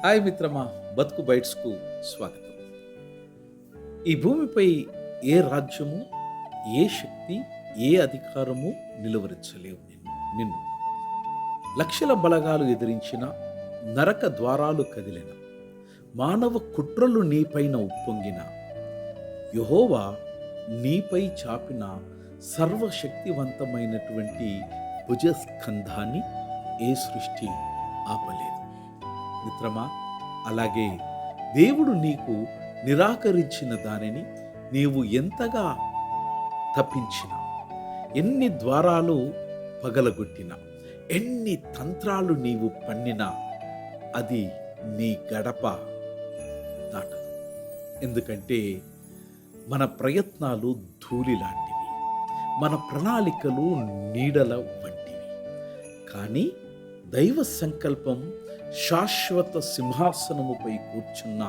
Hi మిత్రమా, బతుకు బైట్స్కు స్వాగతం. ఈ భూమిపై ఏ రాజ్యము, ఏ శక్తి, ఏ అధికారము నిలువరించలేవు నిన్ను. లక్షల బలగాలు ఎదిరించిన, నరక ద్వారాలు కదిలిన, మానవ కుట్రలు నీపైన ఉప్పొంగిన, యెహోవా నీపై చాపిన సర్వశక్తివంతమైనటువంటి భుజస్కంధాన్ని ఏ సృష్టి ఆపలేదు. మిత్రమా, అలాగే దేవుడు నీకు నిరాకరించిన దానిని నీవు ఎంతగా తప్పించిన, ఎన్ని ద్వారాలు పగలగొట్టినా, ఎన్ని తంత్రాలు నీవు పన్నినా అది నీ గడప దాటదు. ఎందుకంటే మన ప్రయత్నాలు ధూళి లాంటివి, మన ప్రణాళికలు నీడల వంటివి. కానీ దైవ సంకల్పం శాశ్వత సింహాసనముపై కూర్చున్న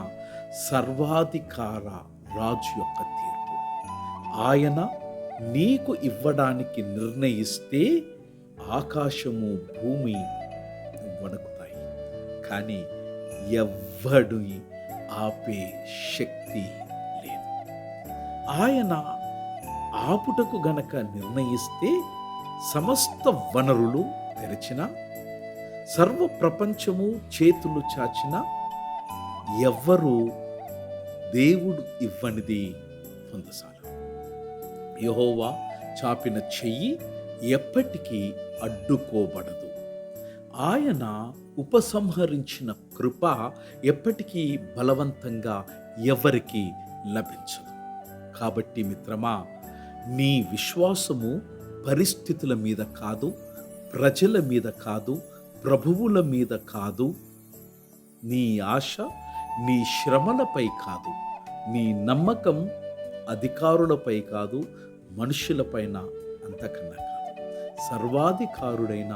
సర్వాధికార రాజు యొక్క తీర్పు. ఆయన నీకు ఇవ్వడానికి నిర్ణయిస్తే ఆకాశము భూమి వణుకుతాయి, కానీ ఎవ్వడు ఆపే శక్తి లేదు. ఆయన ఆపుటకు గనక నిర్ణయిస్తే సమస్త వనరులు తెరచిన, సర్వ ప్రపంచము చేతులు చాచిన, ఎవ్వరూ దేవుడు ఇవ్వనిది పొందసాలరు. యెహోవా చాపిన చెయ్యి ఎప్పటికీ అడ్డుకోబడదు. ఆయన ఉపసంహరించిన కృప ఎప్పటికీ బలవంతంగా ఎవరికి లభించదు. కాబట్టి మిత్రమా, నీ విశ్వాసము పరిస్థితుల మీద కాదు, ప్రజల మీద కాదు, ప్రభువుల మీద కాదు, నీ ఆశ నీ శ్రమలపై కాదు, నీ నమ్మకం అధికారులపై కాదు, మనుషులపైన అంతకన్నా కాదు, సర్వాధికారుడైన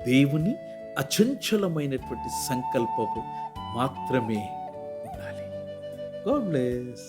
దేవుని అచంచలమైనటువంటి సంకల్పము మాత్రమే ఉండాలి. God bless.